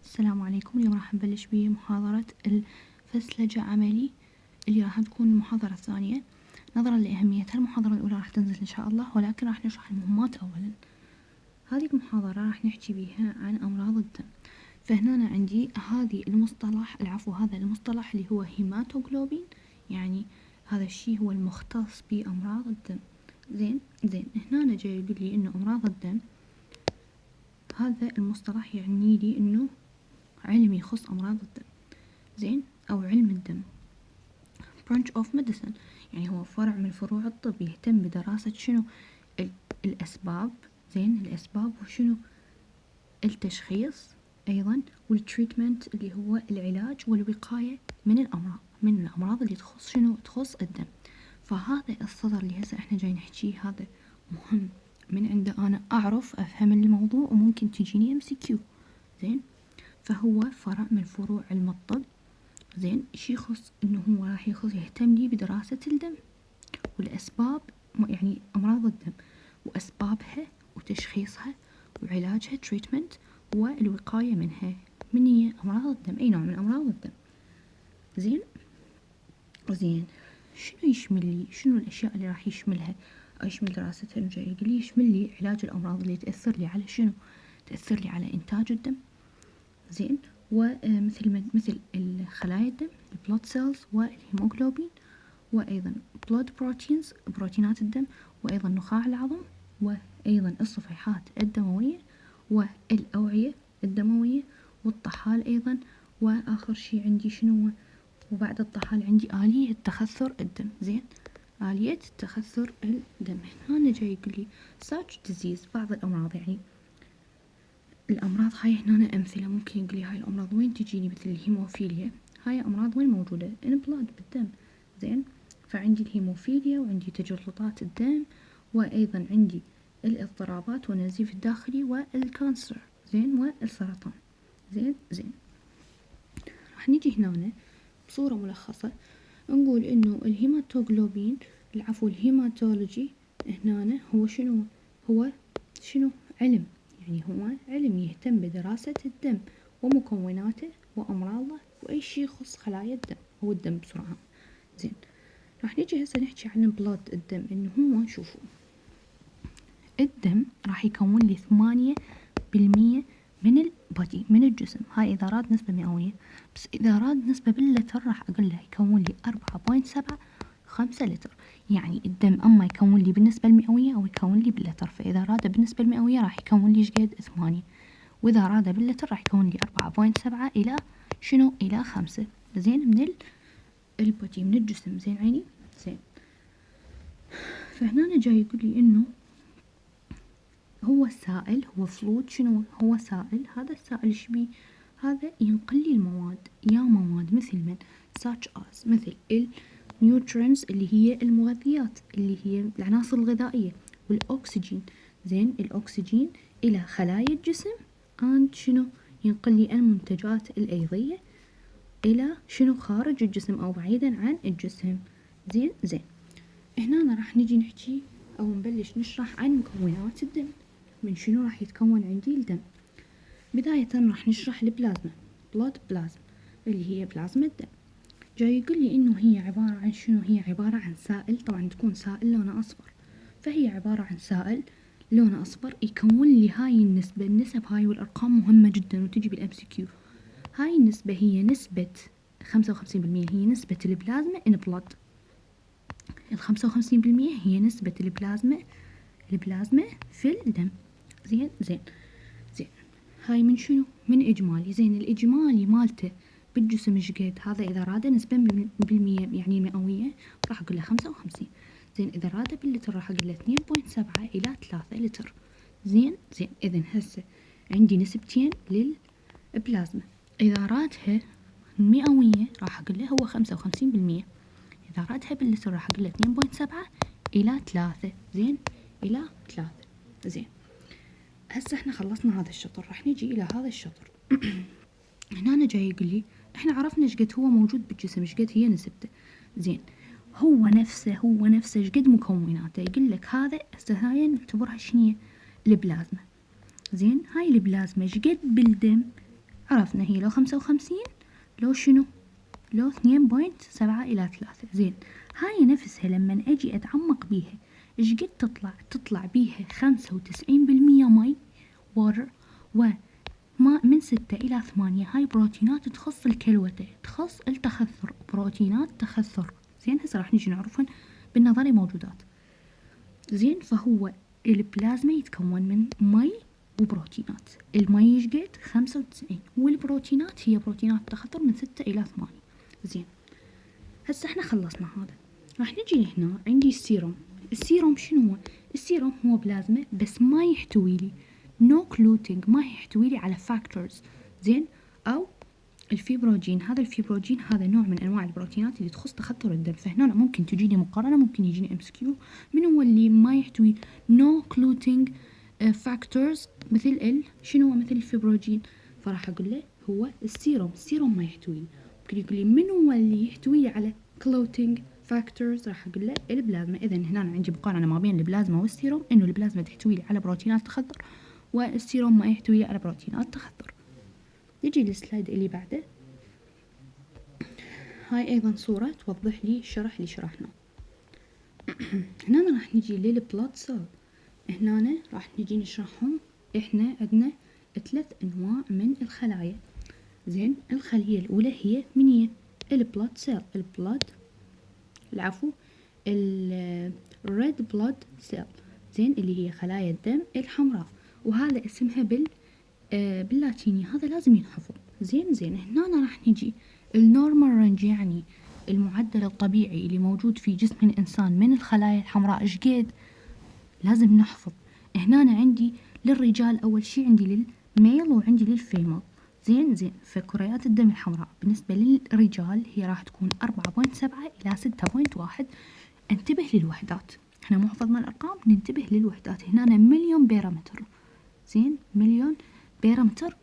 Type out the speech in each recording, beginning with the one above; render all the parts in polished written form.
السلام عليكم. اليوم راح نبلش بمحاضرة الفسلجة عملي اللي راح تكون المحاضرة الثانية. نظرا لأهميتها المحاضرة الأولى راح تنزل إن شاء الله، ولكن راح نشرح المهمات أولا. هذه المحاضرة راح نحكي بيها عن أمراض الدم. فهنا أنا عندي هذا المصطلح اللي هو هيماتوغلوبين، يعني هذا الشيء هو المختص بأمراض الدم. زين هنا أنا جاي يقول لي إنه أمراض الدم، هذا المصطلح يعني لي إنه علم يخص أمراض الدم، زين، أو علم الدم. branch of medicine يعني هو فرع من فروع الطب، يهتم بدراسة شنو الأسباب، زين، الأسباب وشنو التشخيص أيضا، والتريتمنت اللي هو العلاج والوقاية من الأمراض اللي تخص الدم. فهذا الصدر اللي هسه احنا جاي نحكيه هذا مهم من عنده أنا أعرف أفهم الموضوع وممكن تجيني MCQ. زين، فهو فرع من فروع علم الطب. زين، شي يخص انه هو راح يهتم لي بدراسة الدم والاسباب، يعني امراض الدم واسبابها وتشخيصها وعلاجها تريتمنت والوقاية منها. من هي امراض الدم؟ اي نوع من امراض الدم. زين شنو يشمل لي؟ شنو الاشياء اللي راح يشملها او يشمل دراستها؟ جاي يقول لي يشمل لي علاج الامراض اللي تأثر لي على شنو؟ تأثر لي على انتاج الدم، زين، مثل الخلايا الدم، البلود سيلز والهيموغلوبين، وأيضا blood proteins بروتينات الدم، وأيضا نخاع العظم، وأيضا الصفيحات الدموية والأوعية الدموية والطحال أيضا. وآخر شي عندي شنو؟ وبعد الطحال عندي آلية تخثر الدم. زين، آلية تخثر الدم. هنا جاي يقول لي such disease، بعض الأمراض، يعني الأمراض هاي هنا أمثلة. ممكن يقول لي هاي الأمراض وين تجيني؟ مثل الهيموفيليا، هاي أمراض وين موجودة؟ in blood، بالدم. زين، فعندي الهيموفيليا وعندي تجلطات الدم، وأيضا عندي الاضطرابات والنزيف الداخلي والكانسر، زين، والسرطان. زين راح نيجي هنا بصورة ملخصة نقول إنه الهيماتولوجي هنا هو شنو؟ هو علم، يعني هو علم يهتم بدراسة الدم ومكوناته وأمراضه وأي شي يخص خلايا الدم أو الدم بسرعة. زين، راح نيجي هسه نحكي عن بلاد الدم. إنه هو شوفوا، الدم راح يكون لي 8% من البودي، من الجسم. هاي إذا راد نسبة مئوية، بس إذا راد نسبة باللتر راح أقول له يكون لي 4.75 لتر. يعني الدم أما يكون لي بالنسبة المئوية أو يكون لي باللتر. فإذا راد بالنسبة المئوية راح يكون لي شقد 8، وإذا راد باللتر راح يكون لي 4.7 إلى شنو؟ إلى 5. زين، من البودي، من الجسم. زين عيني. زين، فهنا جاي يقول لي إنه هو سائل، هو فلويد. شنو هو سائل؟ هذا السائل شبيه؟ هذا ينقل لي المواد، يا مواد مثل such as، مثل النيوترينز اللي هي المغذيات، اللي هي العناصر الغذائية، والأكسجين. زين، الأكسجين إلى خلايا الجسم، and شنو؟ ينقل لي المنتجات الأيضية إلى شنو؟ خارج الجسم أو بعيدا عن الجسم. زين هنا راح نجي نحكي أو نبلش نشرح عن مكونات الدم. من شنو راح يتكون عندي الدم؟ بداية راح نشرح البلازما، blood plasma، اللي هي بلازما الدم. جاي يقول لي إنه هي عبارة عن شنو؟ هي عبارة عن سائل، طبعا تكون سائل لونه أصفر. فهي عبارة عن سائل لونه أصفر يكون لي هاي النسبة. النسب هاي والأرقام مهمة جدا وتجي بالMCQ. هاي النسبة هي نسبة 55%، هي نسبة البلازما in blood. 55% هي نسبة البلازما في الدم. زين هاي من شنو؟ من إجمالي. زين، الإجمالي مالته بالجسم شقد؟ هذا إذا راد نسبة بالمية، يعني مئوية، راح أقول له 55. زين، إذا راد باللتر راح أقول له 2.7 إلى 3 لتر. زين إذن هسه عندي نسبتين للبلازما. إذا رادها مئوية راح أقول له هو 55%. إذا رادها باللتر راح أقول له 2.7 إلى 3. زين، إلى 3. زين، هسه احنا خلصنا هذا الشطر، راح نيجي إلى هذا الشطر. هنا أنا جاي يقول لي احنا عرفنا شقد هو موجود بالجسم، شقد هي نسبته. زين، هو نفسه شقد مكوناته. يقول لك هذا هسه هاي نعتبرها شنية؟ البلازما. زين، هاي البلازما شقد بالدم؟ عرفنا هي لو 55 لو شنو، لو 2.7 إلى 3. زين هاي نفسها لما أجي أتعمق بيها إيش قد تطلع بيها 95% مي واتر، وما من 6 إلى 8 هاي بروتينات تخص الكلوتة، تخص التخثر، بروتينات تخثر. زين هسه راح نجي نعرفهن بالنظري موجودات. زين فهو البلازما يتكون من مي وبروتينات، المي ايش قد 95، والبروتينات هي بروتينات تخثر من 6 إلى 8. زين هسه احنا خلصنا هذا، راح نجي هنا عندي السيروم. السيروم شنو هو؟ السيروم هو بلازما بس ما يحتوي لي نو كلوتينج، ما يحتوي لي على فاكتورز. زين او الفيبروجين، هذا الفيبروجين هذا نوع من انواع البروتينات اللي تخص تخثر الدم. فهنا ممكن تجيني مقارنه، ممكن يجيني ام اس كيو من هو اللي ما يحتوي نو كلوتينج فاكتورز مثل شنو هو مثل الفيبروجين، فراح اقول له هو السيروم. السيروم ما يحتوي لي. ممكن يقول لي من هو اللي يحتوي لي على كلوتينج فاكتورز، راح اقول له البلازما. اذا هنا عندي مقارنه ما بين البلازما والسيروم، انه البلازما تحتوي لي على بروتينات تخثر والسيروم ما يحتوي لي على بروتينات تخثر. نجي للسلايد اللي بعده. هاي أيضا صورة توضح لي الشرح اللي شرحناه. هنا راح نجي للبلاد سيل، هنا راح نجي نشرحهم. احنا عندنا 3 أنواع من الخلايا. زين الخلية الأولى هي من هي؟ البلاد سيل، الريد بلاد سيل. زين اللي هي خلايا الدم الحمراء، وهذا اسمها باللاتيني، هذا لازم ينحفظ. زين هنا راح نجي النورمال رينج، يعني المعدل الطبيعي اللي موجود في جسم الإنسان من الخلايا الحمراء إيش قد؟ لازم نحفظ. هنا عندي للرجال أول شي عندي للميل وعندي للفيميل. زين فكريات الدم الحمراء بالنسبة للرجال هي راح تكون 4.7 إلى 6.1. انتبه للوحدات، احنا مو حفظنا الأرقام، ننتبه للوحدات. هنا مليون بيرامتر. زين مليون بيرامتر،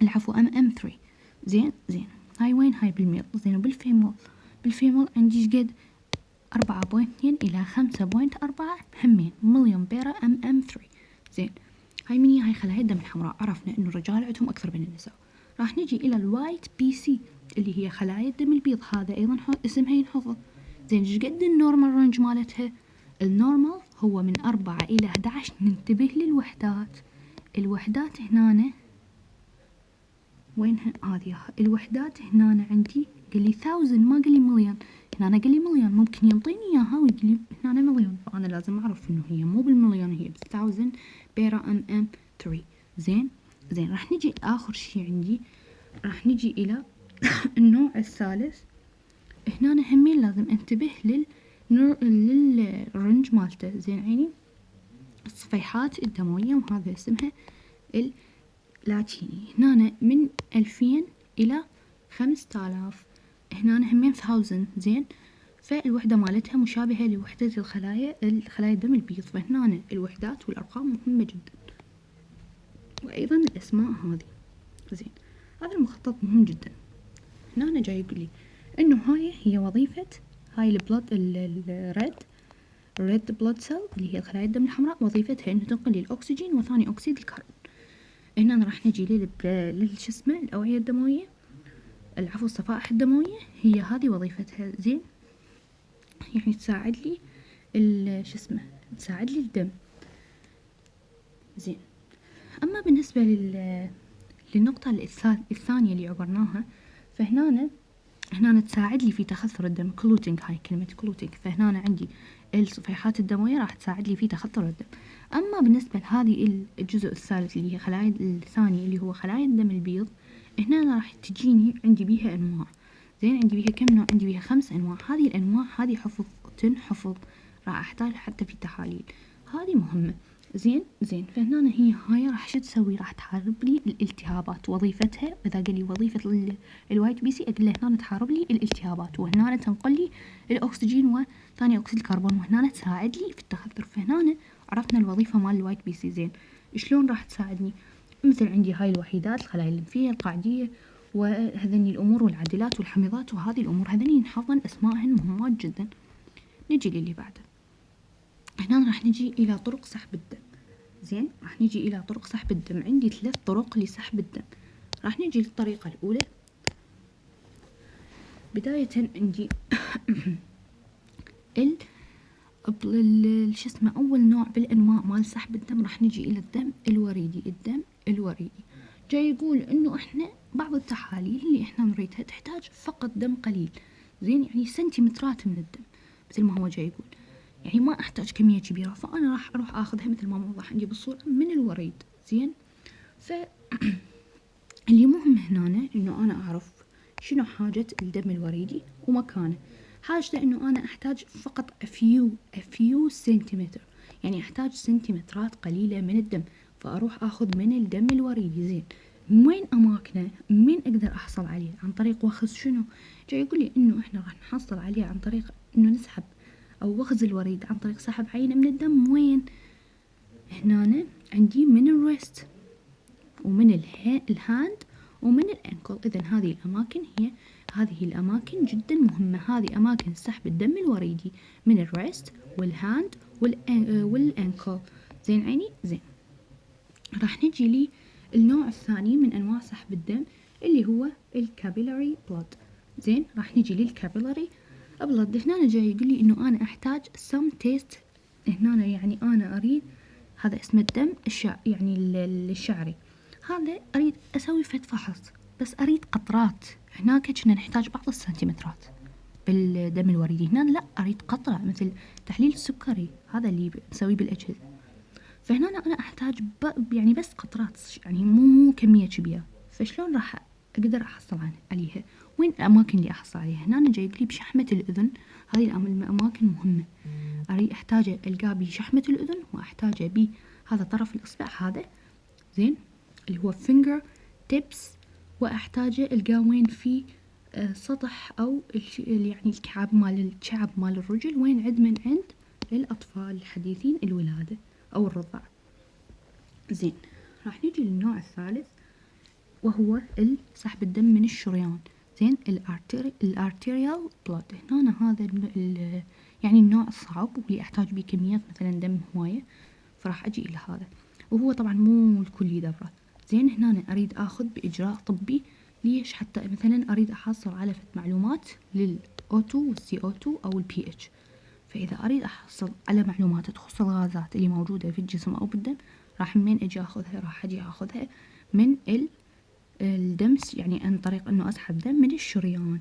العفو ام 3. زين هاي وين؟ هاي بالميل. زين وبالفيميل عندي شقد 4.2 إلى 5.4 همين مليون بيرا ام 3. زين هاي من هاي خلايا الدم الحمراء. عرفنا انه الرجال عندهم اكثر من النساء. راح نجي الى الوايت بي سي اللي هي خلايا الدم البيض، هذا ايضا اسمها ينحفظ. زين ايش قد النورمال رينج مالتها؟ النورمال هو من 4 إلى 11. ننتبه للوحدات، الوحدات هنا وين هذه الوحدات؟ هنا عندي قال لي 1000 ما قال لي مليون. هنا قال لي مليون، ممكن ينطيني اياها ويقول لي هنا مليون، فانا لازم اعرف انه هي مو بالمليون، هي ب1000 بيرا ام 3. زين راح نجي اخر شي عندي، راح نجي الى النوع الثالث. هنا همين لازم انتبه للرنج مالته. زين عيني الصفيحات الدموية، وهذا اسمها اللاتيني. هنا من 2000 إلى 5000، هنا همين 1000. زين فالوحدة مالتها مشابهة لوحدة خلايا الدم البيض، فهنا الوحدات والأرقام مهمة جدا، وأيضا الأسماء هذه. زين هذا المخطط مهم جدا. هنا جاي يقول لي إنه هاي هي وظيفة هاي البلد الريد بلد سيل اللي هي خلايا الدم الحمراء، وظيفتها إنه تنقل لي الأكسجين وثاني أكسيد الكربون. هنا راح نجي للشسمة الأوعية الدموية، العفو الصفائح الدموية، هي هذه وظيفتها. زين يعني تساعد لي الشسمة، تساعد لي الدم. زين أما بالنسبة للنقطة الثانية اللي عبرناها، فهنا تساعد لي في تخثر الدم، كلوتينج، هاي كلمة كلوتينج. فهنا عندي الصفيحات الدموية راح تساعد لي في تخثر الدم. أما بالنسبة لهذه الجزء الثالث اللي هي خلايا الثاني اللي هو خلايا الدم البيض، هنا راح تجيني عندي بيها أنواع. زين عندي بيها كم نوع؟ عندي بيها 5 أنواع. هذه الأنواع هذه تنحفظ، راح أحتاجها حتى في التحاليل، هذه مهمة. زين فهنا هاي راح شو تسوي؟ راح تحارب لي الالتهابات. وظيفتها إذا قال لي وظيفة الوايت بي سي، أقول له هنا تحارب لي الالتهابات، وهنا تنقل لي الأكسجين وثاني أكسيد الكربون، وهنا تساعد لي في التخثر. فهنا عرفنا الوظيفة مال الوايت بي سي. زين شلون راح تساعدني؟ مثل عندي هاي الوحيدات، الخلايا الليمفية، القاعدية، وهذني الأمور، والعادلات والحميضات، وهذه الأمور هذني ينحفظن أسمائهن مهمات جدا. نجي للي بعده. هنا راح نجي إلى طرق سحب الدم. زين راح نجي إلى طرق سحب الدم. عندي 3 طرق لسحب الدم. راح نجي للطريقة الأولى. بداية عندي شو اسمه أول نوع بالأنواع مال سحب الدم، راح نجي إلى الدم الوريدي. الدم الوريدي جاي يقول إنه إحنا بعض التحاليل اللي إحنا نريدها تحتاج فقط دم قليل، زين، يعني سنتيمترات من الدم مثل ما هو جاي يقول، يعني ما أحتاج كمية كبيرة، فأنا راح أروح أخذها مثل ما موضح عندي بالصورة من الوريد، زين. اللي مهم هنا إنه أنا أعرف شنو حاجة الدم الوريدي ومكانه. حاجته إنه أنا أحتاج فقط a few سنتيمتر، يعني أحتاج سنتيمترات قليلة من الدم، فأروح أخذ من الدم الوريدي، زين. وين أماكنه؟ من أقدر أحصل عليه؟ عن طريق وخز شنو؟ جاي يقول لي إنه إحنا راح نحصل عليه عن طريق إنه نسحب أو وخز الوريد عن طريق سحب عينة من الدم. وين؟ هنا عندي من الريست ومن الهاند ومن الأنكل. إذا هذه الأماكن جدا مهمة، هذه أماكن سحب الدم الوريدي من الريست والهاند والأنكل، زين عيني، زين. راح نجي لي النوع الثاني من أنواع سحب الدم اللي هو الكابيلاري بلود، زين. راح نجي للكابيلاري بلود. هنا جاي يقول لي إنه أنا أحتاج some taste. هنا يعني أنا أريد، هذا اسمه الدم يعني الشعري، هذا أريد أسوي فحص، بس أريد قطرات. هناك كنا نحتاج بعض السنتيمترات بالدم الوريدي، هنا لا، أريد قطرة مثل تحليل السكري، هذا اللي نسويه بالأجهزة. فهنا أنا أحتاج يعني بس قطرات، يعني مو كمية كبيرة. فشلون راح أقدر أحصل عليها؟ وين الأماكن اللي أحصل عليها؟ هنا أنا جاي يقولي بشحمة الأذن، هذه الأماكن مهمة، أحتاج ألقاه بشحمة الأذن، وأحتاجه بهذا طرف الإصبع هذا، زين، اللي هو finger tips، وأحتاجه ألقاه وين في سطح أو يعني الشعب مال الرجل، وين من عند الأطفال الحديثين الولادة أو الرضع، زين. راح نجي للنوع الثالث وهو سحب الدم من الشريان، زين، الارتيريال بلود. هنا هذا يعني النوع الصعب واللي أحتاج به كميات مثلا دم هواية، فراح أجي إلى هذا، وهو طبعا مو الكل يدبره، زين. هنا أنا أريد أخذ بإجراء طبي، ليش؟ حتى مثلا أريد أحصل على معلومات للO2 والCO2 أو الPH. فإذا أريد أحصل على معلومات تخص الغازات اللي موجودة في الجسم أو بالدم، راح من أجي أخذها؟ راح أجي أخذها من الدمس، يعني عن طريق أنه أسحب دم من الشريان،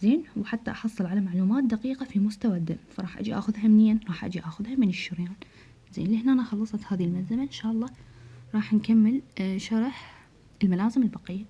زين. وحتى أحصل على معلومات دقيقة في مستوى الدم، فراح أجي أخذها منين؟ راح أجي أخذها من الشريان، زين. لهنا أنا خلصت هذه الملزمة. إن شاء الله راح نكمل شرح الملازم البقية.